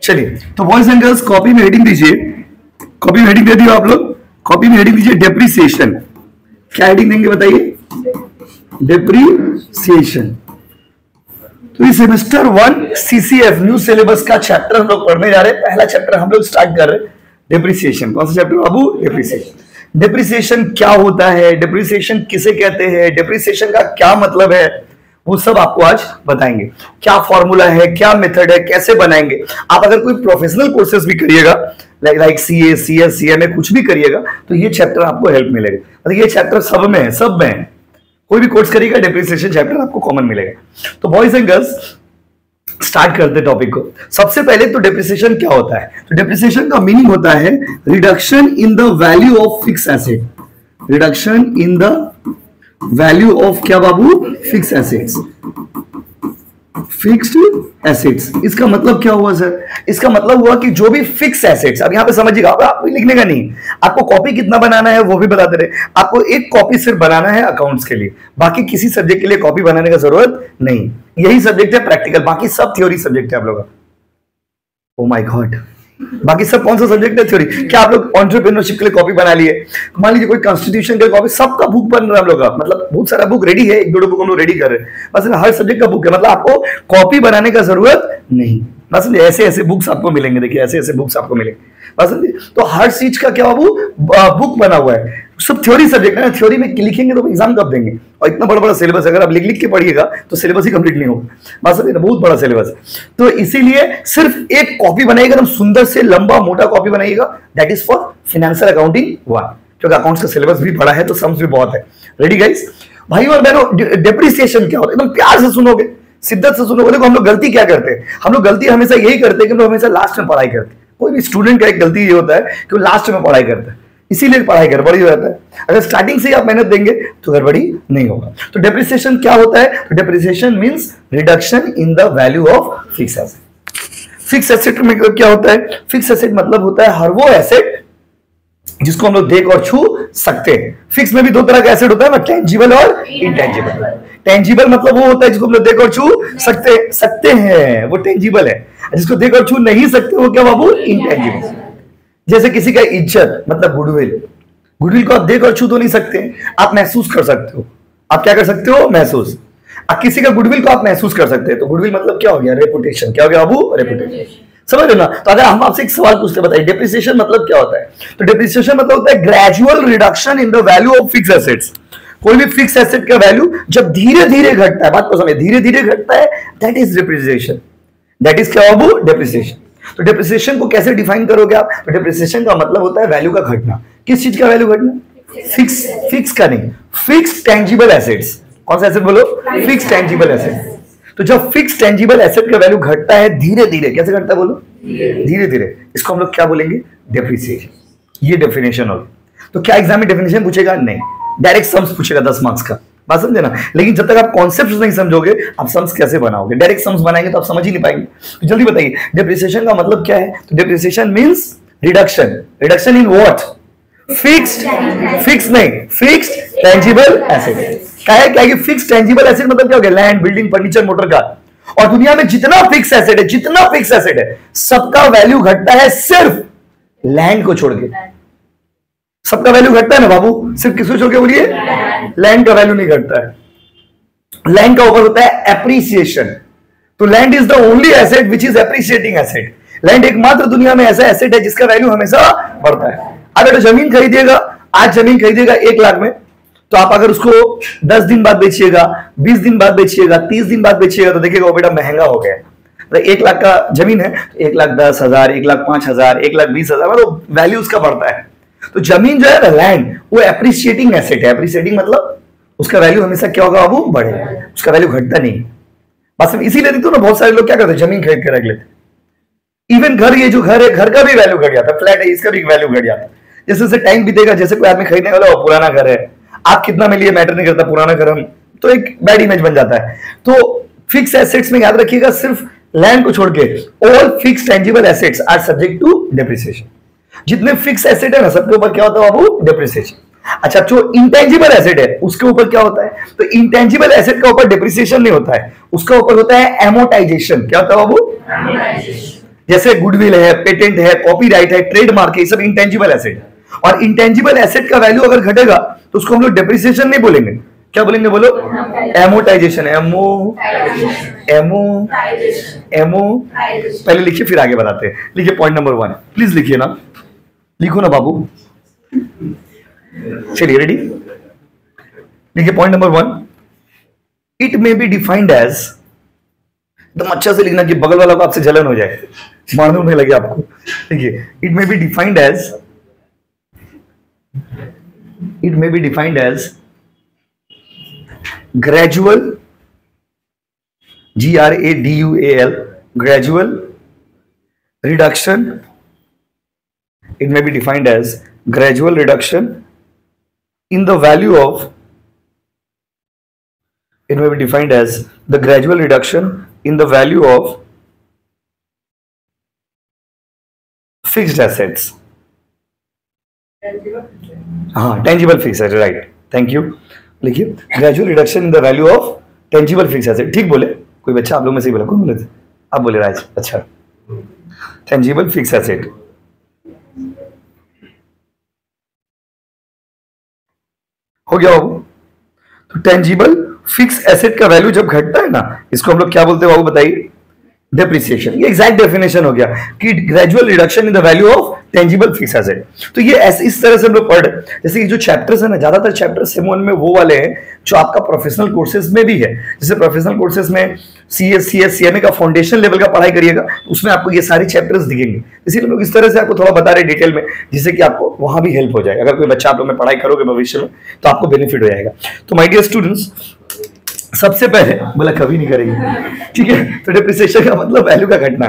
चलिए, तो boys and girls copy में हेडिंग दीजिए, कॉपी में हेडिंग दे दियो आप लोग, कॉपी में हेडिंग दीजिए डेप्रिसिएशन। क्या हेडिंग देंगे बताइए? डेप्रिसिएशन। तो इस सेमेस्टर 1 सीसीएफ न्यू सिलेबस का चैप्टर हम लोग पढ़ने जा रहे हैं। पहला चैप्टर हम लोग स्टार्ट कर रहे हैं, डेप्रिसिएशन। कौन सा चैप्टर बाबू? डेप्रिसिएशन। डेप्रिसिएशन क्या होता है, डेप्रिसिएशन किसे कहते हैं, डेप्रिसिएशन का क्या मतलब है, वो सब आपको आज बताएंगे। क्या फॉर्मूला है, क्या मेथड है, कैसे बनाएंगे। आप अगर कोई प्रोफेशनल कोर्सेज भी करिएगा, लाइक सीए, सीएस, सीएमए कुछ भी करिएगा, तो ये चैप्टर आपको हेल्प मिलेगा। मतलब ये चैप्टर सब में है, सब में है। कोई भी कोर्स करिएगा, डेप्रिसिएशन चैप्टर आपको कॉमन मिलेगा। तो बॉयज एंड गर्ल्स स्टार्ट करते टॉपिक को। सबसे पहले तो डेप्रिसिएशन क्या होता है? तो डेप्रिसिएशन का मीनिंग होता है reduction in the value of fix asset. Reduction in the value of क्या बाबू? Fix assets. फिक्स्ड एसेट्स, इसका मतलब क्या हुआ सर? इसका मतलब हुआ कि जो भी फिक्स एसेट्स, अब यहां पे समझिएगा, आपको लिखने का नहीं, आपको कॉपी कितना बनाना है वो भी बताते रहे। आपको एक कॉपी सिर्फ बनाना है अकाउंट्स के लिए, बाकी किसी सब्जेक्ट के लिए कॉपी बनाने का जरूरत नहीं। यही सब्जेक्ट है प्रैक्टिकल, बाकी सब थ्योरी सब्जेक्ट है आप लोग का। ओ माय गॉड, बाकी सब कौन सा सब्जेक्ट है? थ्योरी। क्या आप लोग एंटरप्रेन्योरशिप के लिए कॉपी बना लिए? मान लीजिए कोई कॉन्स्टिट्यूशन के कॉपी, सबका बुक बन रहा है हम लोग का, मतलब बहुत सारा बुक रेडी है, एक दो बुक हम लोग रेडी कर रहे हैं, बस हर सब्जेक्ट का बुक है। मतलब आपको कॉपी बनाने का जरूरत नहीं, बस ऐसे ऐसे बुक्स आपको मिलेंगे। देखिए ऐसे ऐसे बुक्स आपको मिलेंगे, बस। तो हर चीज का क्या बाबू? बुक बना हुआ है। सब थ्योरी सब्जेक्ट है, थ्योरी में लिखेंगे तो एग्जाम कब देंगे? और इतना बड़ा बड़ा सिलेबस, अगर आप लिख लिख के पढ़िएगा तो सिलेबस ही कंप्लीट नहीं होगा, बस। बहुत बड़ा सिलेबस है, तो इसीलिए सिर्फ एक कॉपी बनाइएगा, एकदम सुंदर से लंबा मोटा कॉपी बनाइएगा। That is for financial accounting 1, क्योंकि अकाउंट्स का सिलेबस भी बड़ा है तो सम्स भी बहुत है। Ready guys? भाई और बहनों, डेप्रिसिएशन क्या होता है? एकदम प्यार से सुनोगे, शिद्दत से सुनोगे। देखो हम लोग गलती क्या करते हैं, हम लोग गलती हमेशा यही करते हैं कि हम लोग हमेशा लास्ट में पढ़ाई करते हैं। कोई भी स्टूडेंट का एक गलती ये होता है कि वो लास्ट में पढ़ाई करता है, इसीलिए पढ़ाई गड़बड़ी हो जाता है। अगर स्टार्टिंग से ही आप मेहनत देंगे तो गड़बड़ी नहीं होगा। तो डेप्रिसिएशन क्या होता है? तो depreciation means reduction in the value of fix asset. Fix asset में क्या होता है? फिक्स एसेट मतलब होता है हर वो एसेट जिसको हम लोग देख और छू सकते हैं। फिक्स में भी दो तरह का एसेट होता है ना, टेंजिबल और इंटेंजिबल। टेंजिबल मतलब वो होता है जिसको हम लोग देख और छू सकते हैं, वो टेंजिबल है। जिसको देख और छू नहीं सकते वो क्या बाबू? इंटेंजिबल। जैसे किसी का इज्जत मतलब गुडविल, गुडविल को आप देख और छू तो नहीं सकते, आप महसूस कर सकते हो। आप क्या कर सकते हो? महसूस। अब किसी का गुडविल को आप महसूस कर सकते हैं, तो गुडविल मतलब क्या हो गया? रेपुटेशन। क्या हो गया बाबू? रेपुटेशन। समझ रहे ना? तो अगर हम आपसे एक सवाल पूछते, बताइए डेप्रिसिएशन मतलब क्या होता है? तो डेप्रिसिएशन मतलब होता है gradual reduction in the value of fix assets. कोई भी फिक्स एसेट का वैल्यू जब धीरे धीरे घटता है, बात को समझिए, धीरे धीरे घटता है, that is depreciation. That is क्या बाबू? डेप्रिसिएशन। तो डेप्रिसिएशन को कैसे डिफाइन करोगे आप? तो डेप्रिसिएशन का मतलब होता है वैल्यू का घटना। किस चीज का वैल्यू घटना? फिक्स का नहीं, फिक्स टेंजिबल एसेट्स। कौन सा एसेट बोलो? Fix tangible asset. तो जब फिक्स टेंजिबल एसेट का वैल्यू घटता है धीरे धीरे, कैसे घटता है बोलो? धीरे धीरे, इसको हम लोग क्या बोलेंगे? डेप्रिसिएशन। ये डेफिनेशन होगी। तो क्या एग्जाम में डेफिनेशन पूछेगा? नहीं, डायरेक्ट सम्स पूछेगा 10 मार्क्स का, बात समझे ना। लेकिन जब तक आप कॉन्सेप्ट नहीं समझोगे, आप सम्स कैसे बनाओगे? डायरेक्ट सम्स बनाएंगे तो आप समझ ही नहीं पाएंगे। तो जल्दी बताइए डेप्रिसिएशन का मतलब क्या है? तो depreciation means reduction. Reduction in what? Fixed, fix नहीं, फिक्स्ड टेंजिबल एसेट। क्या है? क्या है कि फिक्स्ड टेंजिबल एसेट मतलब क्या हो गया? Land, building, furniture, motor car. और दुनिया में जितना फिक्स एसेट है, जितना फिक्स एसेट है, सबका वैल्यू घटता है सिर्फ लैंड को छोड़ के। सबका वैल्यू घटता है ना बाबू? सिर्फ किसको छोड़ के बोलिए? लैंड का वैल्यू नहीं घटता है। लैंड का ऊपर होता है एप्रिसिएशन। तो land is the only asset which is एप्रिसिएटिंग asset. Land एकमात्र दुनिया में ऐसा एसेट है जिसका वैल्यू हमेशा बढ़ता है। अगर जमीन खरीदिएगा, आज जमीन खरीदिएगा 1 लाख में, तो आप अगर उसको 10 दिन बाद बेचिएगा, 20 दिन बाद बेचिएगा, 30 दिन बाद बेचिएगा, तो देखिएगा वो बेटा महंगा हो गया। तो 1 लाख का जमीन है, 1,10,000, 1,05,000, 1,20,000, मतलब वैल्यू उसका बढ़ता है। तो जमीन जो है ना, लैंड, वो एप्रिसिएटिंग एसेट है। एप्रिसिएटिंग मतलब उसका वैल्यू हमेशा क्या होगा बाबू? बढ़ेगा, उसका वैल्यू घटता नहीं। बस इसीलिए देखते हो ना, बहुत सारे लोग क्या करते हैं? जमीन खरीद के रख लेते। इवन घर, ये जो घर है, घर का भी वैल्यू घट जाता है। फ्लैट है, इसका भी वैल्यू घट जाता है। जैसे जैसे टाइम बीतेगा, जैसे कोई आदमी खरीदने वाला वो पुराना घर है, आप कितना में लिए मैटर नहीं करता, पुराना घर हम तो एक बैड इमेज बन जाता है। तो फिक्स एसेट्स में याद रखिएगा, सिर्फ लैंड को छोड़ के all fix tangible assets are subject to depreciation. जितने फिक्स एसेट है ना, सबके ऊपर क्या होता है बाबू? डेप्रिसिएशन। अच्छा, जो इंटेंजिबल एसेट है उसके ऊपर क्या होता है? तो इंटेंजिबल एसेट का ऊपर डिप्रिसिएशन नहीं होता है, उसका ऊपर होता है एमोटाइजेशन। क्या होता है बाबू? जैसे गुडविल है, पेटेंट है, कॉपीराइट है, ट्रेडमार्क है, ये सब इंटेंजिबल एसेट। और इंटेंजिबल एसेट का वैल्यू अगर घटेगा तो उसको हम लोग डिप्रिसिएशन नहीं बोलेंगे, क्या बोलेंगे? बोलो, एमोटाइजेशन। एमो पहले लिखिए फिर आगे बताते हैं। लिखिए पॉइंट नंबर 1, प्लीज लिखिए ना, लिखो ना बाबू। चलिए रेडी, देखिए point number 1, it may be defined as, एकदम अच्छा से लिखना कि बगल वाला को आपसे जलन हो जाए, मालूम नहीं लगे आपको। देखिए, it may be defined as gradual, GRADUAL, gradual reduction. It may be defined as gradual reduction in the value of, it may be defined as the gradual reduction in the value of fixed assets. हाँ, tangible fixed asset, right, thank you। लिखिए, gradual reduction in the value of tangible fixed asset। ठीक बोले? कोई बच्चा आप लोग में से ही बोला? कौन बोले थे? आप बोले राज। अच्छा, tangible fixed asset। हो गया बाबू? तो टेंजिबल फिक्स एसेट का वैल्यू जब घटता है ना, इसको हम लोग क्या बोलते हैं बाबू बताइए? डेप्रिसिएशन। ये एग्जैक्ट डेफिनेशन हो गया कि gradual reduction in the value of tangible fixed asset. तो ये ऐसे इस तरह से हम लोग पढ़, जैसे ये जो चैप्टर्स है ना, ज्यादातर चैप्टर सेम 1 में वो वाले हैं जो आपका प्रोफेशनल कोर्सेज में भी है। जैसे प्रोफेशनल कोर्सेज में CS, CS, CMA का फाउंडेशन लेवल का पढ़ाई करिएगा, उसमें आपको ये सारे चैप्टर्स दिखेंगे। इसीलिए हम लोग इस तरह से आपको थोड़ा बता रहे डिटेल में, जिससे कि आपको वहां भी हेल्प हो जाए। अगर कोई बच्चा आप लोग में पढ़ाई करोगे भविष्य में तो आपको बेनिफिट हो जाएगा। तो माय डियर स्टूडेंट्स, सबसे पहले बोला कभी नहीं करेंगे, ठीक है? तो डिप्रिसिएशन का मतलब वैल्यू का घटना।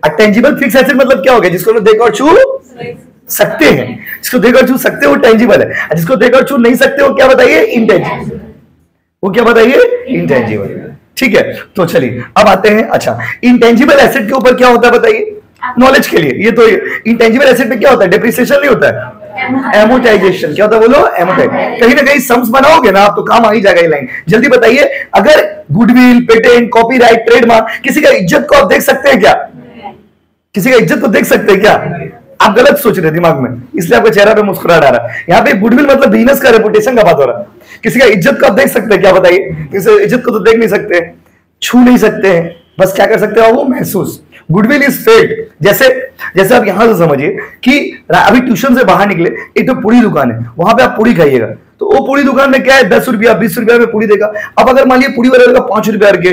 टेंजिबल फिक्स एसेट मतलब क्या हो गया? जिसको देख और छू सकते हैं, जिसको देख और छू सकते हैं वो टेंजिबल है, जिसको देख और छू नहीं सकते वो क्या बताइए? इंटेंजिबल। वो क्या बताइए? इंटेंजिबल। ठीक है, तो चलिए अब आते हैं। अच्छा, इंटेंजिबल एसेट के ऊपर क्या होता है बताइए? नॉलेज के लिए ये तो इंटेंजिबल एसेट पे क्या होता है? डिप्रिसिएशन नहीं होता है, एमोटाइजेशन। क्या होता है बोलो? एमोटाइज। कहीं ना कहीं सम्स बनाओगे ना आप तो काम आ ही जाएगा ये लाइन। जल्दी बताइए, अगर गुडविल, पेटेंट, कॉपीराइट, ट्रेडमार्क, किसी का इज्जत को आप देख सकते हैं क्या? किसी का इज्जत को देख सकते हैं क्या? आप गलत सोच रहे दिमाग में, इसलिए आपके चेहरा पे मुस्कुराहट आ रहा है। यहाँ पे गुडविल मतलब बिजनेस का, रेपुटेशन का बात हो रहा है। किसी का इज्जत को आप देख सकते हैं क्या बताइए? किसी इज्जत को तो देख नहीं सकते, छू नहीं सकते हैं, बस क्या कर सकते हो वो महसूस। Goodwill is failed. जैसे आप यहां से समझिए कि अभी ट्यूशन से बाहर निकले, एक तो पूरी दुकान है, वहां पे आप पूरी खाइएगा, तो वो पूरी दुकान में क्या है? 10 रुपया 20 रुपया में पूरी देगा। अब अगर मान लिया पूरी वाले का 5 रुपया करके,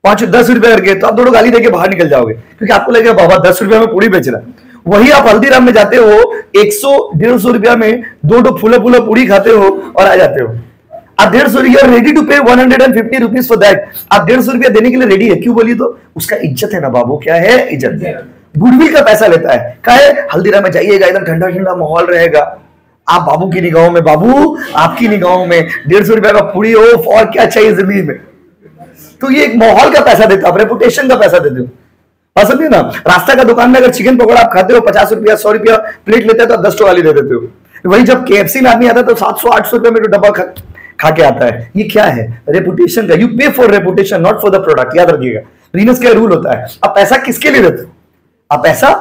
10 रुपया करके, तो आप दोनों गाली देके बाहर निकल जाओगे, क्योंकि आपको लगेगा बाबा 10 रुपया में पूरी बेच रहा है। वही आप हल्दीराम में जाते हो, 100-150 रुपया में दो फूला पूरी खाते हो और आ जाते हो। आप 150 रुपया रेडी टू पे 150 रुपीज फॉर दैट। आप 150 रुपया देने के लिए रेडी है, क्यों बोलिए? तो उसका इज्जत है ना बाबू। क्या है? इज्जत है। गुडविल का पैसा लेता है, क्या है? हल्दीराम में जाइएगा, एकदम ठंडा ठंडा माहौल रहेगा, आप बाबू की निगाहों में, बाबू आपकी निगाहों में 150 रुपया का पूरी हो, और क्या चाहिए जिंदगी में? तो ये एक माहौल का पैसा देता हो, रेपुटेशन का पैसा देते हो। बात समझिए ना। रास्ता का दुकान में अगर चिकन पकौड़ा आप खाते हो, 50 रुपया 100 रुपया प्लेट लेते हैं, तो आप 10 गाली दे देते हो। वही जब KFC में आदमी आता है तो 700-800 रुपया में जो डब्बा खा के आता है। ये क्या है? रेपुटेशन का। यू पे for reputation, not for the product. याद रखिएगा, बिजनेस का रूल होता है। आप पैसा किसके लिए देते हो? आप पैसा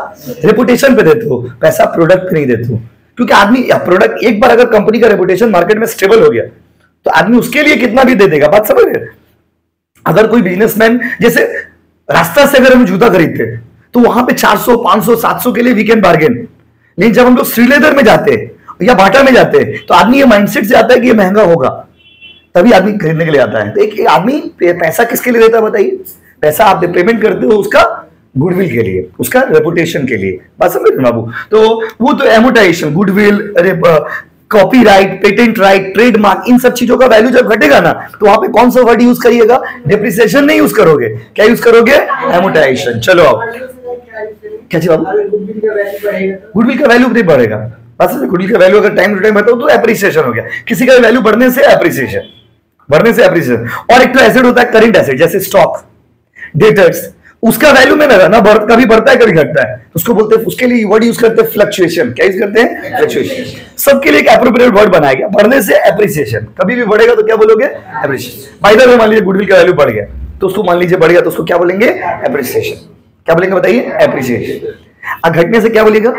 रेपुटेशन पे देते हो, पैसा प्रोडक्ट पे नहीं देते हो। क्योंकि आदमी प्रोडक्ट, एक बार अगर कंपनी का रेपुटेशन मार्केट में स्टेबल हो गया तो आदमी उसके लिए कितना भी दे देगा। बात समझ रहे? अगर कोई बिजनेसमैन, जैसे रास्ता से अगर हम जूता खरीदते तो वहां पे 400, 500, 700 के लिए वी कैन बार्गेन। लेकिन जब हम लोग श्रीलेदर में जाते हैं या बाटा में जाते हैं तो आदमी ये माइंडसेट से आता है कि ये महंगा होगा, तभी आदमी खरीदने के लिए आता है। तो एक आदमी पैसा किसके लिए देता है बताइए? पैसा आप पेमेंट करते हो उसका गुडविल के लिए, उसका रेपुटेशन के लिए। बात समझ रहे बाबू? तो वो तो amortisation, goodwill, copyright, patent right, trademark, इन सब चीजों का वैल्यू जब घटेगा ना तो वहां पे कौन सा वर्ड यूज करिएगा? डिप्रिसिएशन नहीं यूज करोगे, क्या यूज करोगे? एमोटाइजेशन। चलो आओ, क्या चीज बाबू? गुडविल का वैल्यू नहीं बढ़ेगा। बस गुडविल का वैल्यू अगर टाइम टू टाइम बताओ तो एप्रिसिएशन हो गया। किसी का वैल्यू बढ़ने से एप्रिसिएशन, बढ़ने से एप्रिसिएशन। और एक तो एसेट होता है करेंट एसेट, जैसे स्टॉक, डेटर्स, उसका वैल्यू में ना कभी बढ़ता है कभी घटता है, उसको बोलते हैं, उसके लिए वर्ड यूज करते हैं फ्लक्चुएशन। क्या यूज करते हैं? फ्लक्चुएशन। सबके लिए एक एप्रोप्रिएट वर्ड बनाया गया। बढ़ने से एप्रिसिएशन, कभी भी बढ़ेगा तो क्या बोलोगे? एप्रिसिएशन। बाय द वे मान लीजिए गुडविल का वैल्यू बढ़ गया तो उसको मान लीजिए बढ़ गया तो उसको क्या बोलेंगे? एप्रिसिएशन। क्या बोलेंगे बताइए? एप्रिसिएशन। घटने से क्या बोलेगा?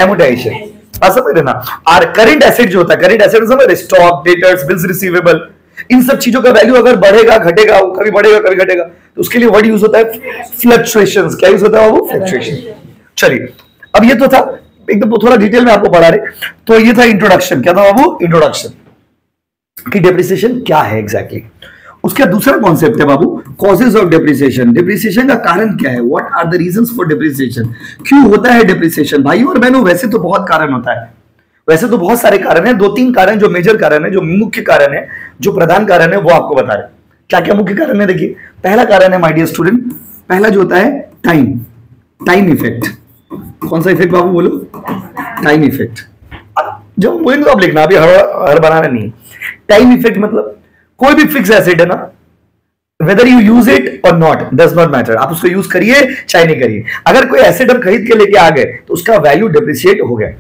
एमोर्टाइजेशन। समझ रहे ना? और करंट एसेट जो होता है, करंट एसेट समझ, स्टॉक, डेटर्स, बिल्स रिसीवेबल, इन सब चीजों का वैल्यू अगर बढ़ेगा घटेगा, कभी बढ़ेगा कभी घटेगा, तो उसके लिए वर्ड यूज होता है फ्लक्चुएशंस। क्या यूज होता है वो? फ्लक्चुएशन। चलिए, अब ये तो था एकदम थोड़ा डिटेल में आपको पढ़ा रहे, तो ये था इंट्रोडक्शन। क्या था बाबू? इंट्रोडक्शन कि डेप्रिसिएशन क्या है एग्जैक्टली। उसका दूसरा कॉन्सेप्ट है बाबू कॉजेज ऑफ डेप्रिसिएशन। डेप्रिसिएशन का कारण क्या है? What are the reasons for depreciation? क्यों होता है डेप्रिसिएशन? भाइयों और बहनों, वैसे तो बहुत कारण होता है, वैसे तो बहुत सारे कारण हैं। 2-3 कारण जो मेजर कारण है, जो मुख्य कारण है, जो प्रधान कारण है, वो आपको बता रहे। क्या क्या मुख्य कारण है? देखिए, पहला कारण है माय डियर स्टूडेंट, पहला जो होता है टाइम इफेक्ट। कौन सा इफेक्ट बाबू बोलो? Time effect. जब बोलेंगे तो आप लिखना, अभी हर बनाना नहीं। टाइम इफेक्ट मतलब कोई भी फिक्स एसेट है ना, वेदर यू यूज इट और नॉट डज नॉट मैटर, आप उसको यूज करिए चाहे नहीं करिए, अगर कोई एसेट हम खरीद के लेके आ गए तो उसका वैल्यू डिप्रिशिएट हो गया।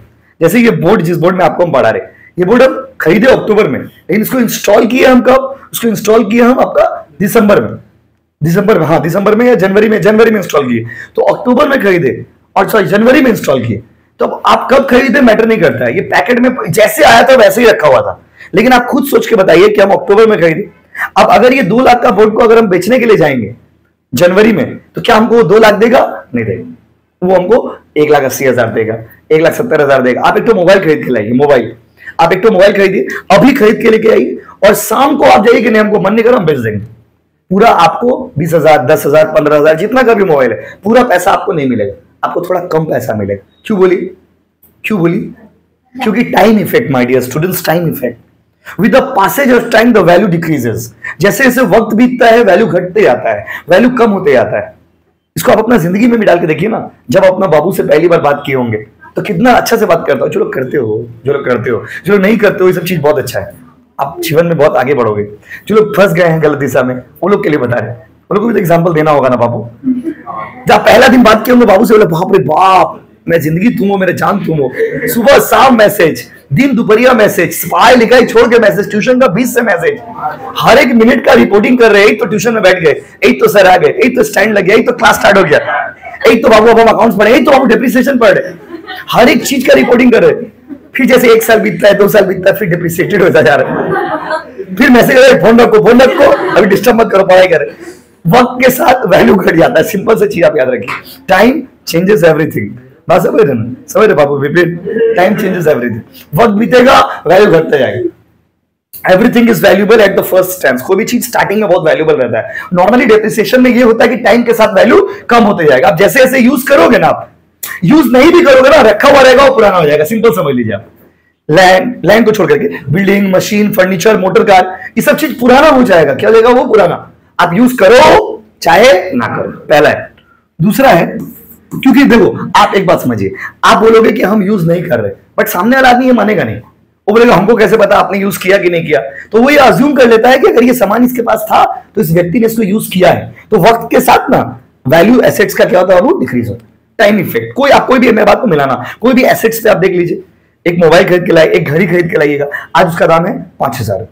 जैसे ये बोर्ड, जिस बोर्ड में आपको हम पढ़ा रहे, ये बोर्ड हम खरीदे अक्टूबर में, लेकिन इसको इंस्टॉल किए हम कब? उसको इंस्टॉल किए हम आपका दिसंबर में, हाँ दिसंबर में या जनवरी में इंस्टॉल किए, तो अक्टूबर में खरीदे और सॉरी जनवरी में इंस्टॉल किए, तो आप कब खरीदे मैटर नहीं करता है। ये पैकेट में जैसे आया था वैसे ही रखा हुआ था, लेकिन आप खुद सोच के बताइए कि हम अक्टूबर में खरीदे। अब अगर ये 2 लाख का बोर्ड को अगर हम बेचने के लिए जाएंगे जनवरी में, तो क्या हमको 2 लाख देगा? नहीं देगा, वो हमको 1,80,000 देगा, 1,70,000 देगा। आप एक तो मोबाइल खरीद के लाइए, आप एक तो मोबाइल खरीदिए, अभी खरीद के लेके आइए, और शाम को आप जाइए कि नहीं हमको मन नहीं करो हम बेच देंगे, पूरा आपको 20,000, 10,000, 15,000 जितना का भी मोबाइल है, पूरा पैसा आपको नहीं मिलेगा, आपको थोड़ा कम पैसा मिलेगा। क्यों बोली? क्योंकि time effect my dear students, time effect. With the passage of time the value decreases. जैसे जैसे वक्त बीतता है वैल्यू घटते जाता है, वैल्यू कम होते जाता है। इसको आप अपना जिंदगी में भी डाल के देखिए ना, जब अपना बाबू से पहली बार बात किए होंगे तो कितना अच्छा से बात करता हो। जो लोग करते हो, जो लोग नहीं करते हो, ये सब चीज बहुत अच्छा है, आप जीवन में बहुत आगे बढ़ोगे। जो लोग फंस गए हैं गलत दिशा में, वो लोग के लिए बता रहे हैं, वो लोग को भी एग्जाम्पल देना होगा ना बाबू। जब पहला दिन बात किए होंगे बाबू से, बोले बाप रे बाप, मैं जिंदगी तुम हो, मेरे जान तुम हो, सुबह शाम मैसेज, दिन दोपहरिया मैसेज, पढ़ाई लिखाई छोड़ के मैसेज, ट्यूशन का 20 से मैसेज, हर एक मिनट का रिपोर्टिंग कर रहे हैं। एक तो ट्यूशन में बैठ गए, एक तो सर आ गए, एक तो स्टैंड लग गया, एक तो क्लास स्टार्ट हो गया, एक तो बाबू अब हम अकाउंट्स पढ़े, एक तो बाबू डेप्रिसिएशन पढ़ रहे, हर एक चीज का रिपोर्टिंग कर रहे। फिर जैसे 1 साल बीतता है, 2 साल बीतता है, फिर डेप्रिसिएटेड होता जा रहा है, फिर मैसेज फोन रखो, अभी डिस्टर्ब मत करो, पढ़ाई करें। वक्त के साथ वैल्यू घट जाता है। सिंपल से चीज आप याद रखिए, टाइम चेंजेस एवरीथिंग। बात समझ रहे बाबू विपिन, टाइम चेंजेस एवरीथिंग। वक्त बीतेगा वैल्यू घटता जाएगा। Everything is valuable at the first स्टेंस। कोई भी चीज स्टार्टिंग में बहुत वैल्यूएबल रहता है। नॉर्मली डेप्रिसिएशन में ये होता है कि टाइम के साथ वैल्यू कम होते जाएगा। आप जैसे जैसे यूज करोगे ना, आप यूज नहीं भी करोगे ना, रखा हुआ रहेगा, वो पुराना हो जाएगा। सिंपल समझ लीजिए आप, लैंड को छोड़ करके building, machine, furniture, motor car, ये सब चीज पुराना हो जाएगा। क्या हो जाएगा? वो पुराना। आप यूज करो चाहे ना करो, पहला है। दूसरा है, क्योंकि देखो आप एक बात समझिए, आप बोलोगे कि हम यूज नहीं कर रहे, बट सामने वाला आदमी ये मानेगा नहीं। वो बोलेगा हमको कैसे पता आपने यूज किया कि नहीं किया, तो वो ये अज्यूम कर लेता है कि अगर ये सामान इसके पास था तो इस व्यक्ति ने इसको यूज किया है। तो वक्त के साथ ना वैल्यू एसेट्स का क्या होता है? वो डिक्रीज होता है। Time effect. कोई आप कोई भी मेरे बात को मिलाना, कोई भी एसेट्स पे आप देख लीजिए, एक मोबाइल खरीद के लाए, एक घड़ी खरीद के लाइएगा, आज उसका दाम है 5,000,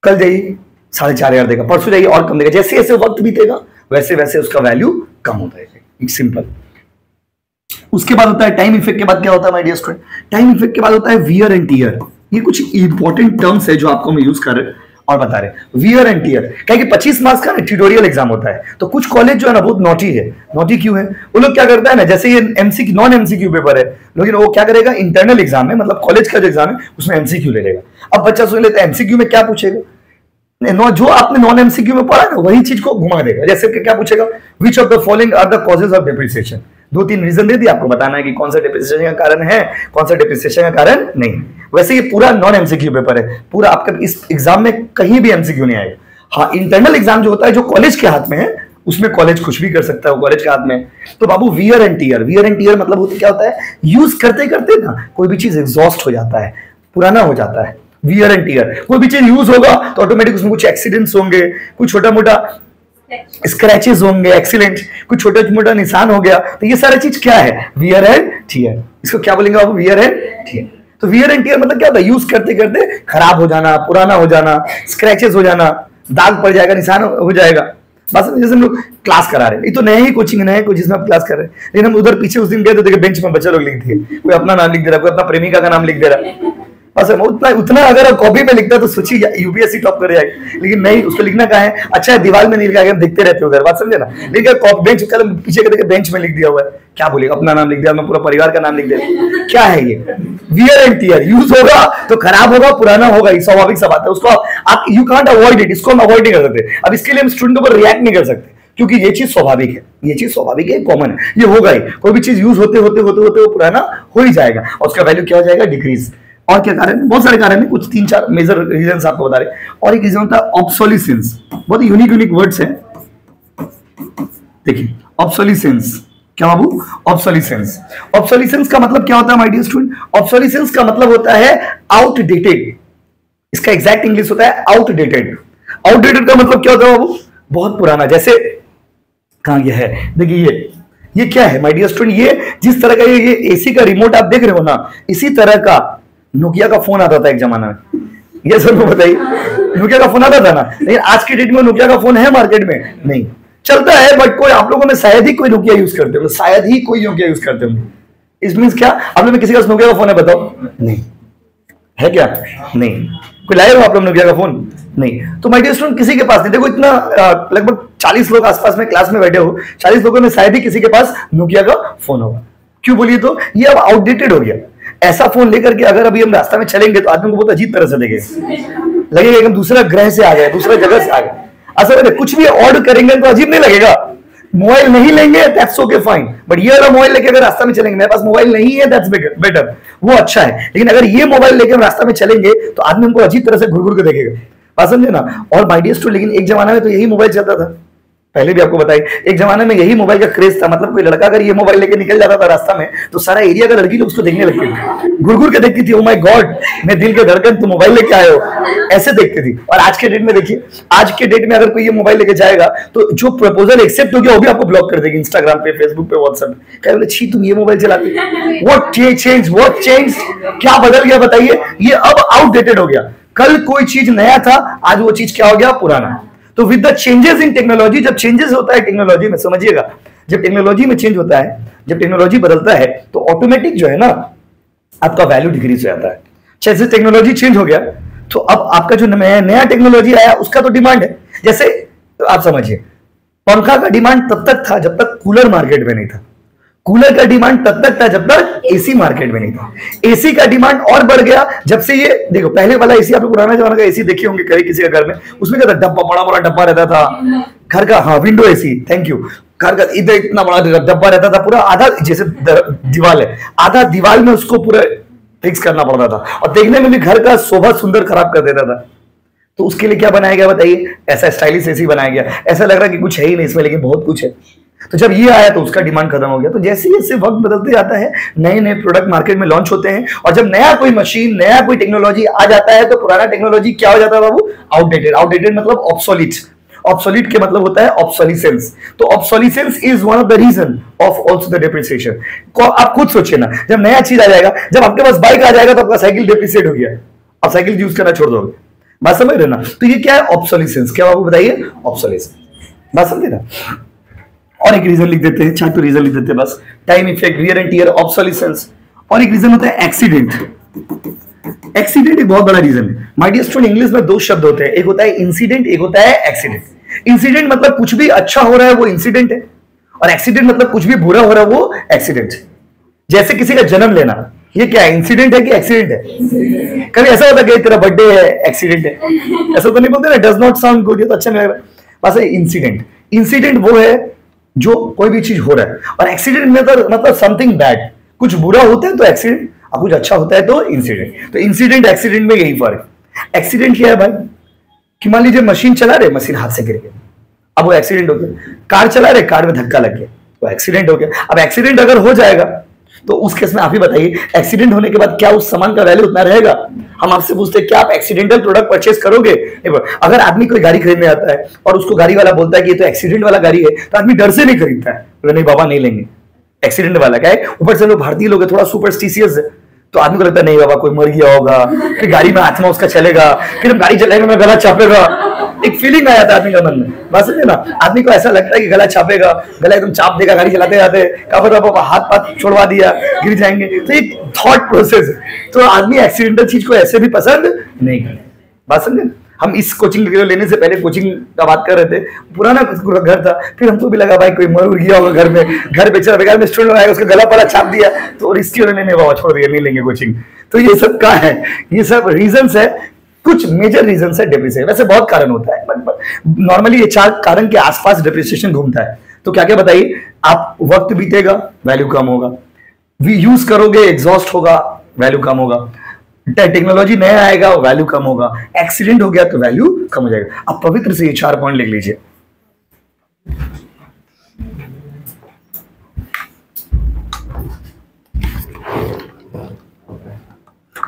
कल जाइए 4,500 देगा, परसों जाइए और कम देगा। जैसे जैसे वक्त बीतेगा वैसे वैसे उसका वैल्यू कम होता है। सिंपल। उसके बाद होता है टाइम इफेक्ट के बाद क्या होता है my dear student? Time effect के बाद होता है वियर एंड टियर। ये कुछ इंपॉर्टेंट टर्म्स है जो आपको हम यूज कर रहे हैं और बता रहे हैं। वियर एंड टियर, क्या कि 25 मार्क्स का ट्यूटोरियल एग्जाम होता है, तो कुछ कॉलेज जो है ना बहुत नॉटी है। नॉटी क्यों है? वो लोग क्या करता है ना, जैसे ये एमसीक्यू नॉन एमसीक्यू पेपर है, लेकिन वो क्या करेगा, इंटरनल एग्जाम में, मतलब कॉलेज का जो एग्जाम है उसमें एमसीक्यू ले लेगा। अब बच्चा सोच लेता है एमसीक्यू में क्या पूछेगा, जो आपने नॉन एमसीक्यू में पढ़ा ना वही चीज को घुमा देगा। जैसे कि क्या पूछेगा, which of the following are the causes of depreciation. 2-3 reason दे दिए, आपको बताना है कि कौन सा डेप्रिसिएशन का कारण है, कौन सा डेप्रिसिएशन का कारण नहीं। वैसे ये पूरा नॉन एमसीक्यू पेपर है, पूरा आपका इस एग्जाम में कहीं भी एमसीक्यू नहीं आएगा। हाँ, इंटरनल एग्जाम जो होता है जो कॉलेज के हाथ में है, उसमें कॉलेज कुछ भी कर सकता है, वो कॉलेज के हाथ में। तो बाबू wear and tear, wear and tear मतलब क्या होता है, यूज करते करते ना कोई भी चीज एग्जॉस्ट हो जाता है, पुराना हो जाता है। वियर एंड टियर, कोई भी चीज यूज होगा तो ऑटोमेटिक उसमें कुछ एक्सीडेंट्स होंगे, कुछ छोटा मोटा स्क्रैचेस होंगे, एक्सीलेंट, कुछ छोटा मोटा निशान हो गया, तो ये सारा चीज क्या है, वियर एंड टियर। इसको क्या बोलेंगे आप, वियर एंड टियर। तो वियर एंड टियर मतलब क्या होता है, यूज करते करते खराब हो जाना, पुराना हो जाना, स्क्रैचेस हो जाना, दाग पड़ जाएगा, निशान हो जाएगा। बस जैसे हम लोग क्लास करा रहे हैं, ये तो नया ही कोचिंग, नया कोचिंग जिसमें आप क्लास कर रहे हैं, लेकिन हम उधर पीछे उस दिन गए तो देखे बेंच में बच्चे लोग लिख दिए, कोई अपना नाम लिख दे रहा है, कोई अपना प्रेमिका का नाम लिख दे रहा है। बस उतना अगर कॉपी में लिखता तो सोचिए यूपीएससी टॉप कर जाएगी, लेकिन नहीं, उसको लिखना कहाँ है, अच्छा है दीवार में नहीं लिखा, हम देखते रहते उधर, बात समझे ना। लेकिन बेंच पीछे के बेंच में लिख दिया हुआ है, क्या बोलेगा, अपना नाम लिख दिया, मैं पूरा परिवार का नाम लिख दिया, क्या है ये, वियर एंड टियर। यूज होगा तो खराब होगा, पुराना होगा, ये स्वाभाविक सा बात है, उसको आप यू कांट अवॉइड इट, इसको हम अवॉइड नहीं कर सकते। अब इसके लिए हम स्टूडेंट के ऊपर रिएक्ट नहीं कर सकते, क्योंकि ये चीज स्वाभाविक है, ये चीज स्वाभाविक है, कॉमन है, ये होगा ही। कोई भी चीज यूज होते होते होते होते वो पुराना हो ही जाएगा, और उसका वैल्यू क्या हो जाएगा, डिक्रीज। और क्या कारण, बहुत सारे कारण है, कुछ 3-4 मेजर रीजंस आपको बता रहे। और एक रीजन होता है ऑब्सोलिसेंस, बहुत यूनिक वर्ड्स है, देखिए ऑब्सोलिसेंस, क्या बाबू, ऑब्सोलिसेंस। ऑब्सोलिसेंस का मतलब क्या होता है माय डियर स्टूडेंट, ऑब्सोलिसेंस का मतलब होता है आउटडेटेड, इसका एग्जैक्ट इंग्लिश होता है आउटडेटेड। आउटडेटेड का मतलब क्या होता है बाबू, बहुत पुराना। जैसे कहां ये है, देखिए ये क्या है माय डियर स्टूडेंट, ये जिस तरह का ये एसी का रिमोट आप देख रहे हो ना, इसी तरह का नोकिया का फोन आता था एक जमाना में, ये सर को बताइए, नोकिया का फोन आता था ना, लेकिन आज के डेट में नोकिया का फोन है मार्केट में, नहीं चलता है, बट कोई आप लोगों में शायद ही कोई नोकिया यूज करते हो, शायद ही कोई नोकिया यूज करते हो। इस मींस क्या, आप लोग में किसी का नोकिया का फोन है, बताओ, नहीं है क्या, नहीं, कोई लाए हो आप लोग नोकिया का फोन, नहीं। तो माय डियर स्टूडेंट किसी के पास नहीं, देखो इतना लगभग 40 लोग आसपास में क्लास में बैठे हो, 40 लोगों में शायद ही किसी के पास नोकिया का फोन होगा। क्यों बोलिए, तो ये अब आउटडेटेड हो गया। ऐसा फोन लेकर के अगर अभी हम रास्ता में चलेंगे तो आदमी को बहुत अजीब तरह से लगेगा कि हम दूसरा ग्रह से आ गए, दूसरा जगह से आ गए। असल में कुछ भी ऑर्डर करेंगे तो अजीब नहीं लगेगा। मोबाइल नहीं लेंगे दैट्स ओके फाइन, बट ये वाला मोबाइल लेके अगर रास्ता में चलेंगे, मेरे पास मोबाइल नहीं है दैट्स बेटर, वो अच्छा है। लेकिन अगर ये मोबाइल लेके हम रास्ता में चलेंगे तो आदमी हमको अजीब तरह से घुर घुर के देखेगा, बात समझे ना। और माय डियर स्टूडेंट, लेकिन एक जमाना में तो यही मोबाइल चलता था, पहले भी आपको बताई, एक जमाने में यही मोबाइल का क्रेज था। मतलब कोई लड़का अगर ये मोबाइल लेके निकल जाता था रास्ता में तो सारा एरिया का लड़की लोग उसको देखने लगती थी, घुर घुर के देखती थी, ओ माय गॉड मैं दिल के धड़कन तुम मोबाइल लेके आए हो, ऐसे देखती थी। और आज के डेट में देखिए, आज के डेट में अगर कोई ये मोबाइल लेके जाएगा तो जो प्रपोजल एक्सेप्ट हो गया वो भी आपको ब्लॉक कर देगी इंस्टाग्राम पे, फेसबुक पे, व्हाट्सएप पे। क्या बोले, छी तुम ये मोबाइल चलाते, व्हाट चेंज, क्या बदल गया बताइए, ये अब आउटडेटेड हो गया। कल कोई चीज नया था, आज वो चीज क्या हो गया, पुराना। तो with the changes in technology, जब चेंजेस होता है टेक्नोलॉजी में, समझिएगा, जब टेक्नोलॉजी में चेंज होता है, जब टेक्नोलॉजी बदलता है तो ऑटोमेटिक जो है ना आपका वैल्यू डिक्रीज हो जाता है। जैसे टेक्नोलॉजी चेंज हो गया तो अब आपका जो नया टेक्नोलॉजी आया उसका तो डिमांड है। जैसे आप समझिए, पंखा का डिमांड तब तक था जब तक कूलर मार्केट में नहीं था, कूलर का डिमांड तब तक था जब तक एसी मार्केट में नहीं था, एसी का डिमांड और बढ़ गया जब से ये, देखो पहले वाला एसी, आपने पुराना जमाना का एसी देखे होंगे कहीं किसी के घर में, उसमें क्या था, डब्बा, बड़ा बड़ा डब्बा रहता था घर का, हाँ विंडो एसी, थैंक यू, घर का इधर इतना बड़ा डब्बा रहता था, पूरा आधा जैसे दीवार है, आधा दीवार में उसको पूरा फिक्स करना पड़ता था, और देखने में भी घर का शोभा सुंदर खराब कर देता था। तो उसके लिए क्या बनाया गया बताइए, ऐसा स्टाइलिश एसी बनाया गया, ऐसा लग रहा कि कुछ है ही नहीं इसमें, लेकिन बहुत कुछ है। तो जब ये आया तो उसका डिमांड खत्म हो गया। तो जैसे जैसे वक्त बदलते जाता है, नए नए प्रोडक्ट मार्केट में लॉन्च होते हैं, और जब नया कोई मशीन, नया कोई टेक्नोलॉजी आ जाता है तो पुराना टेक्नोलॉजी क्या हो जाता है बाबू, आउटडेटेड। आउटडेटेड मतलब ऑब्सोलीट, ऑब्सोलीट के मतलब होता है ऑब्सोलिसेंस। तो obsolescence is one of the reason of also the depreciation. आप खुद सोचिए ना, जब नया चीज आ जाएगा, जब आपके पास बाइक आ जाएगा तो आपका साइकिल डेप्रिसिएट हो गया, आप साइकिल यूज करना छोड़ दोगे, बात समझ रहे ना। तो ये क्या है, ऑब्सोलिसेंस। क्या आपको बताइए, ऑब्सोलिसेंस, बात समझे ना। और एक रीजन लिख देते हैं, चाहे तो रीजन लिख देते हैं बस, time effect, wear and tear, obsolescence. और एक रीजन होता है एक्सीडेंट। एक्सीडेंट एक बहुत बड़ा रीजन है माय डियर स्टूडेंट। इंग्लिश में दो शब्द होते हैं, एक होता है इंसिडेंट, एक होता है एक्सीडेंट। इंसिडेंट मतलब कुछ भी अच्छा हो रहा है वो इंसिडेंट है, और एक्सीडेंट मतलब कुछ भी बुरा हो रहा है वो एक्सीडेंट है। जैसे किसी का जन्म लेना, ये क्या है, इंसिडेंट है कि एक्सीडेंट है। कभी ऐसा होता है कि तेरा बर्थडे है, एक्सीडेंट है, ऐसा तो नहीं बोलते ना, डज नॉट साउंड गुड, ये तो अच्छा नहीं लग रहा, बस इंसिडेंट। इंसिडेंट वो है जो कोई भी चीज हो रहा है, और एक्सीडेंट में तो मतलब समथिंग बैड, कुछ बुरा होता है तो एक्सीडेंट, और कुछ अच्छा होता है तो इंसिडेंट। तो इंसिडेंट एक्सीडेंट में यही फर्क है। एक्सीडेंट क्या है भाई, कि मान लीजिए मशीन चला रहे, मशीन हाथ से गिर गई, अब वो एक्सीडेंट हो गया। कार चला रहे, कार में धक्का लग गया, वो एक्सीडेंट हो गया। अब एक्सीडेंट अगर हो जाएगा तो उस केस में आप ही बताइए, एक्सीडेंट होने के बाद क्या उस सामान का वैल्यू उतना रहेगा? हम आपसे पूछते हैं क्या आप एक्सीडेंटल प्रोडक्ट परचेस करोगे? अगर आदमी कोई गाड़ी खरीदने आता है और उसको गाड़ी वाला बोलता है कि ये तो एक्सीडेंट वाला गाड़ी है, तो आदमी डर से नहीं खरीदता है, नहीं बाबा नहीं लेंगे, एक्सीडेंट वाला क्या है। ऊपर से लोग भारतीय लोग थोड़ा सुपरस्टिशियस है, तो आदमी को लगता है नहीं बाबा कोई मर गया होगा, फिर गाड़ी में आत्मा उसका चलेगा, फिर हम गाड़ी चलाएंगे मैं गला छापेगा, एक फीलिंग आ जाता है आदमी का मन में, बस समझे ना। आदमी को ऐसा लगता है कि गला छापेगा, गला एकदम चाप देगा गाड़ी चलाते जाते, क्या पता बाबा हाथ पाथ छोड़वा दिया गिर जाएंगे, तो एक थॉट प्रोसेस है। तो आदमी एक्सीडेंटल चीज को ऐसे भी पसंद नहीं करते, बात समझे। हम इस कोचिंग लेने से पहले कोचिंग का बात कर रहे थे, पुराना घर था, फिर हमको भी लगा भाई कोई मर गया होगा घर में, घर बेचारा बेकार में स्टूडेंट आया उसका गला पड़ा छाप दिया, तो इसकी वजह नहीं बाबा छोड़ दिया नहीं लेंगे कोचिंग। तो ये सब क्या है, ये सब रीजंस है, कुछ मेजर रीजंस है डिप्रिसिएशन। वैसे बहुत कारण होता है बट नॉर्मली ये 4 कारण के आसपास डिप्रिसिएशन घूमता है। तो क्या क्या बताइए आप? वक्त बीतेगा वैल्यू कम होगा, यूज करोगे एग्जॉस्ट होगा वैल्यू कम होगा, टेक्नोलॉजी नया आएगा वैल्यू कम होगा, एक्सीडेंट हो गया तो वैल्यू कम हो जाएगा। आप पवित्र से ये 4 पॉइंट लिख लीजिए।